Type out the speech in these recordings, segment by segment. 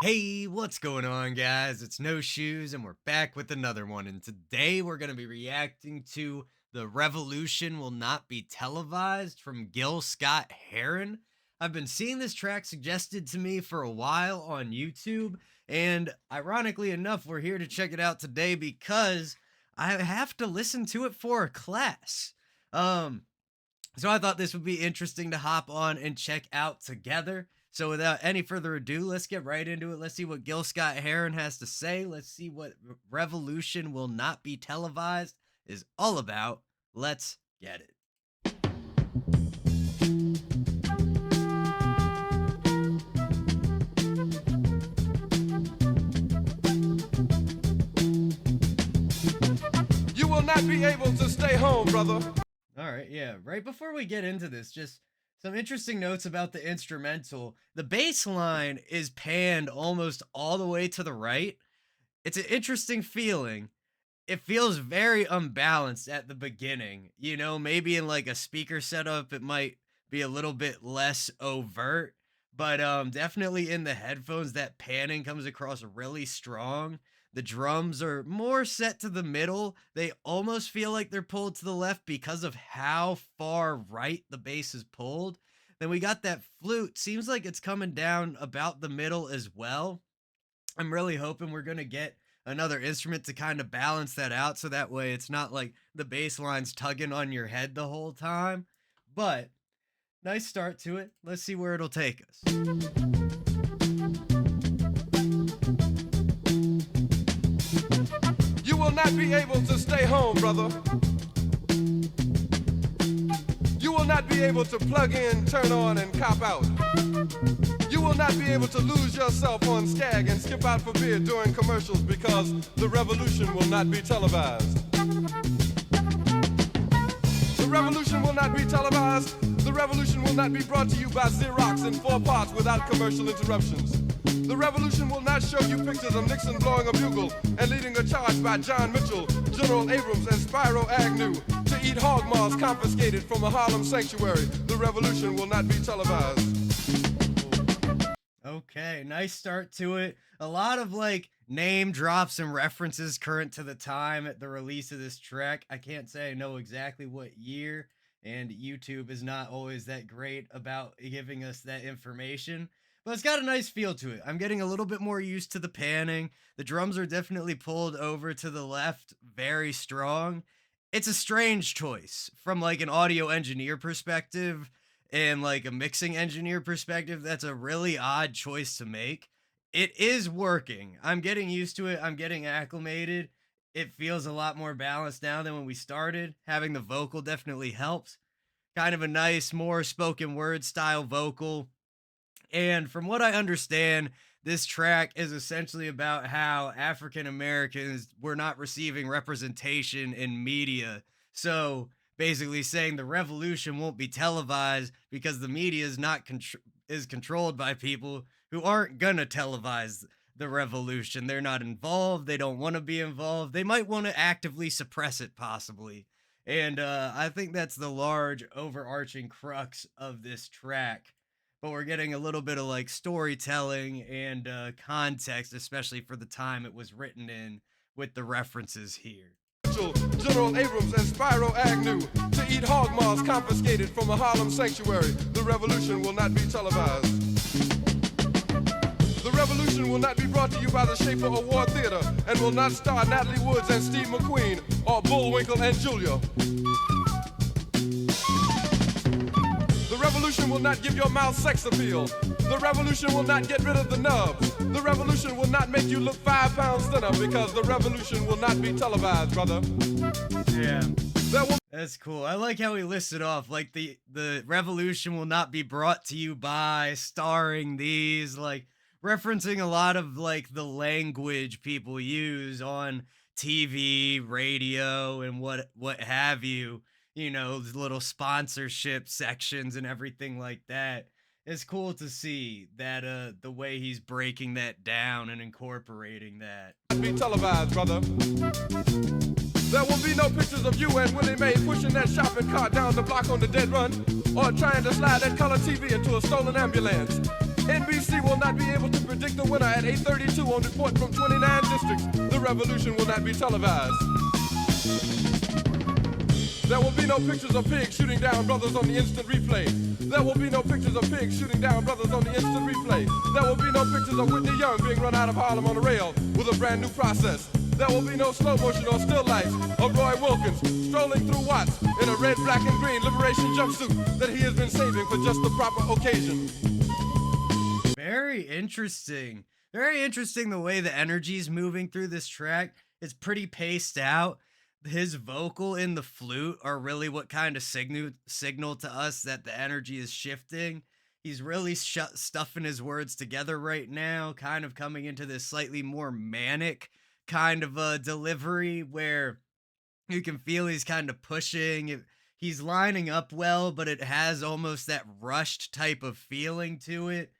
Hey, what's going on, guys? It's No Shoes, and we're back with another one. And today we're going to be reacting to The Revolution Will Not Be Televised from Gil Scott-Heron. I've been seeing this track suggested to me for a while on YouTube, and ironically enough, we're here to check it out today because I have to listen to it for a class. Um, so I thought this would be interesting to hop on and check out together. So without any further ado, let's get right into it. Let's see what Gil Scott Heron has to say. Let's see what Revolution Will Not Be Televised is all about. Let's get it. You will not be able to stay home, brother. All right, yeah. Right before we get into this, just some interesting notes about the instrumental. The bass line is panned almost all the way to the right. It's an interesting feeling. It feels very unbalanced at the beginning. Maybe in like a speaker setup, it might be a little bit less overt, but definitely in the headphones, that panning comes across really strong. The drums are more set to the middle. They almost feel like they're pulled to the left because of how far right the bass is pulled. Then we got that flute. Seems like it's coming down about the middle as well. I'm really hoping we're gonna get another instrument to kind of balance that out so that way it's not like the bass line's tugging on your head the whole time. But nice start to it. Let's see where it'll take us. You will not be able to stay home, brother. You will not be able to plug in, turn on, and cop out. You will not be able to lose yourself on Skag and skip out for beer during commercials because the revolution will not be televised. The revolution will not be televised. The revolution will not be brought to you by Xerox in 4 parts without commercial interruptions. The revolution will not show you pictures of Nixon blowing a bugle and leading a charge by John Mitchell, General Abrams, and Spyro Agnew to eat hog maws confiscated from a Harlem sanctuary. The revolution will not be televised. Okay, nice start to it. A lot of like name drops and references current to the time at the release of this track. I can't say I know exactly what year, and YouTube is not always that great about giving us that information. But it's got a nice feel to it. I'm getting a little bit more used to the panning. The drums are definitely pulled over to the left, very strong. It's a strange choice from like an audio engineer perspective and like a mixing engineer perspective. That's a really odd choice to make. It is working. I'm getting used to it. I'm getting acclimated. It feels a lot more balanced now than when we started. Having the vocal definitely helps. Kind of a nice, more spoken word style vocal. And from what I understand, this track is essentially about how African Americans were not receiving representation in media. So basically saying the revolution won't be televised because the media is not is controlled by people who aren't gonna televise the revolution. They're not involved. They don't want to be involved. They might want to actively suppress it, possibly. And I think that's the large overarching crux of this track, but we're getting a little bit of like storytelling and context, especially for the time it was written in, with the references here. General Abrams and Spyro Agnew to eat hog maws confiscated from a Harlem sanctuary. The revolution will not be televised. The revolution will not be brought to you by the Schaefer Award Theater and will not star Natalie Woods and Steve McQueen or Bullwinkle and Julia. The revolution will not give your mouth sex appeal. The revolution will not get rid of the nubs. The revolution will not make you look 5 pounds thinner because the revolution will not be televised, brother. Yeah. That's cool. I like how he listed off like the revolution will not be brought to you by, starring these, like referencing a lot of like the language people use on TV, radio, and what have you. The little sponsorship sections and everything like that. It's cool to see that the way he's breaking that down and incorporating that. Be televised, brother. There will be no pictures of you and Willie Mae pushing that shopping cart down the block on the dead run or trying to slide that color TV into a stolen ambulance. NBC will not be able to predict the winner at 8:32 on report from 29 districts. The revolution will not be televised. There will be no pictures of pigs shooting down brothers on the instant replay. There will be no pictures of pigs shooting down brothers on the instant replay. There will be no pictures of Whitney Young being run out of Harlem on a rail with a brand new process. There will be no slow motion or still lights of Roy Wilkins strolling through Watts in a red, black, and green liberation jumpsuit that he has been saving for just the proper occasion. Very interesting. Very interesting the way the energy's moving through this track. It's pretty paced out. His vocal and the flute are really what kind of signal to us that the energy is shifting. He's really stuffing his words together right now, kind of coming into this slightly more manic kind of a delivery where you can feel he's kind of pushing. He's lining up well, but it has almost that rushed type of feeling to it.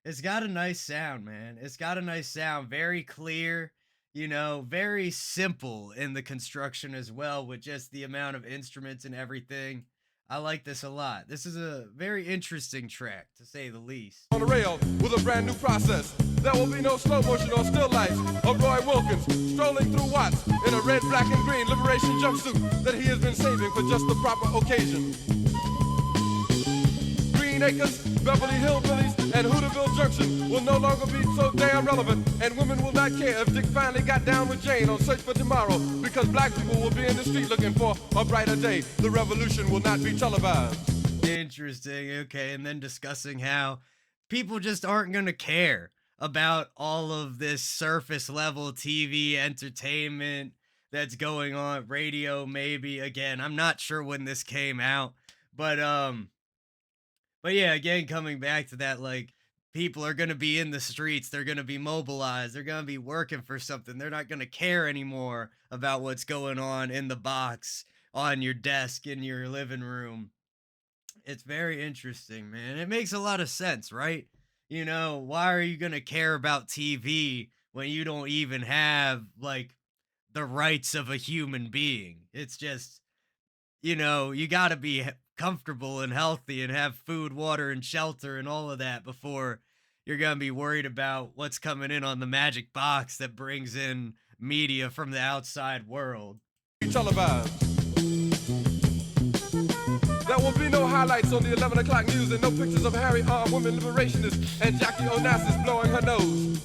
It's got a nice sound, man. It's got a nice sound. Very clear, very simple in the construction as well, with just the amount of instruments and everything. I like this a lot. This is a very interesting track, to say the least. On the rail with a brand new process. There will be no slow motion or still lights of Roy Wilkins strolling through Watts in a red, black, and green liberation jumpsuit that he has been saving for just the proper occasion. Green Acres, Beverly Hillbillies, and Hooterville Junction will no longer be so damn relevant, and women will not care if Dick finally got down with Jane on Search for Tomorrow, because black people will be in the street looking for a brighter day. The revolution will not be televised. Interesting. Okay, and then discussing how people just aren't going to care about all of this surface level TV entertainment that's going on, radio maybe. Again, I'm not sure when this came out, but yeah, again, coming back to that, like, people are going to be in the streets, they're going to be mobilized, they're going to be working for something. They're not going to care anymore about what's going on in the box on your desk in your living room. It's very interesting, man. It makes a lot of sense, right? Why are you going to care about TV when you don't even have like the rights of a human being? It's just, you got to be comfortable and healthy and have food, water, and shelter and all of that before you're going to be worried about what's coming in on the magic box that brings in media from the outside world. Televised. There will be no highlights on the 11 o'clock news and no pictures of Harry armed women liberationists and Jackie Onassis blowing her nose.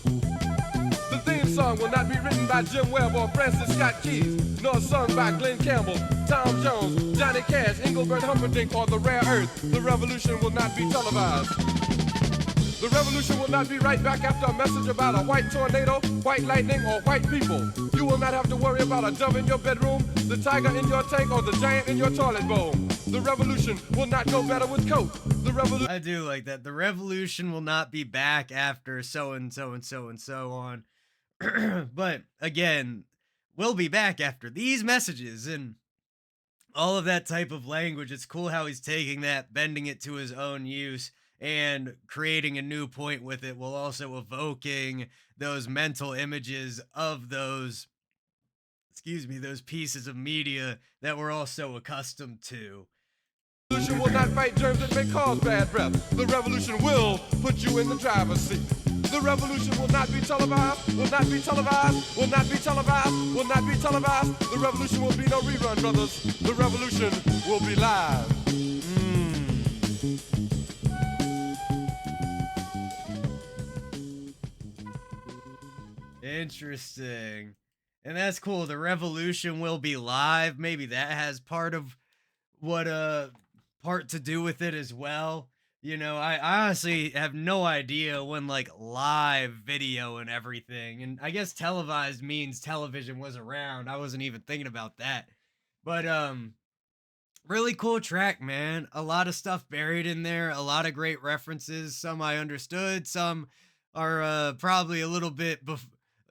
The theme song will not be written by Jim Webb or Francis Scott Keys, nor sung by Glenn Campbell, Tom Jones, Johnny Cash, Engelbert Humperdinck, or The Rare Earth. The revolution will not be televised. The revolution will not be right back after a message about a white tornado, white lightning, or white people. You will not have to worry about a dove in your bedroom, the tiger in your tank, or the giant in your toilet bowl. The revolution will not go better with Coke. I do like that. The revolution will not be back after so and so and so and so on. But again, we'll be back after these messages and all of that type of language. It's cool how he's taking that, bending it to his own use, and creating a new point with it, while also evoking those mental images of those pieces of media that we're all so accustomed to. The revolution will not fight germs that may cause bad breath. The revolution will put you in the driver's seat. The revolution will not be televised, will not be televised, will not be televised, will not be televised. The revolution will be no rerun, brothers. The revolution will be live. Interesting. And that's cool. The revolution will be live. Maybe that has part to do with it as well. I honestly have no idea when like live video and everything, and I guess televised means television was around. I wasn't even thinking about that. But really cool track, man. A lot of stuff buried in there, a lot of great references. Some I understood, some are probably a little bit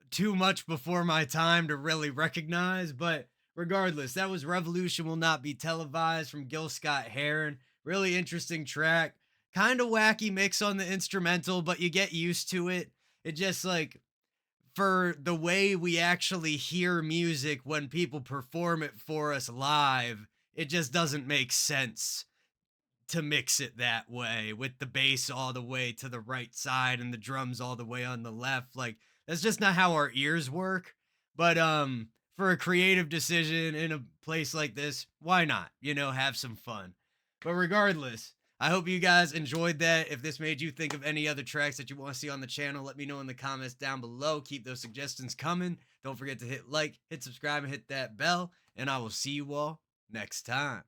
too much before my time to really recognize, but regardless, that was Revolution Will Not Be Televised from Gil Scott-Heron. Really interesting track. Kind of wacky mix on the instrumental, but you get used to it. It just like, for the way we actually hear music when people perform it for us live, it just doesn't make sense to mix it that way with the bass all the way to the right side and the drums all the way on the left. Like that's just not how our ears work. But for a creative decision in a place like this, why not? You know, have some fun. But regardless, I hope you guys enjoyed that. If this made you think of any other tracks that you want to see on the channel, let me know in the comments down below. Keep those suggestions coming. Don't forget to hit like, hit subscribe, and hit that bell. And I will see you all next time.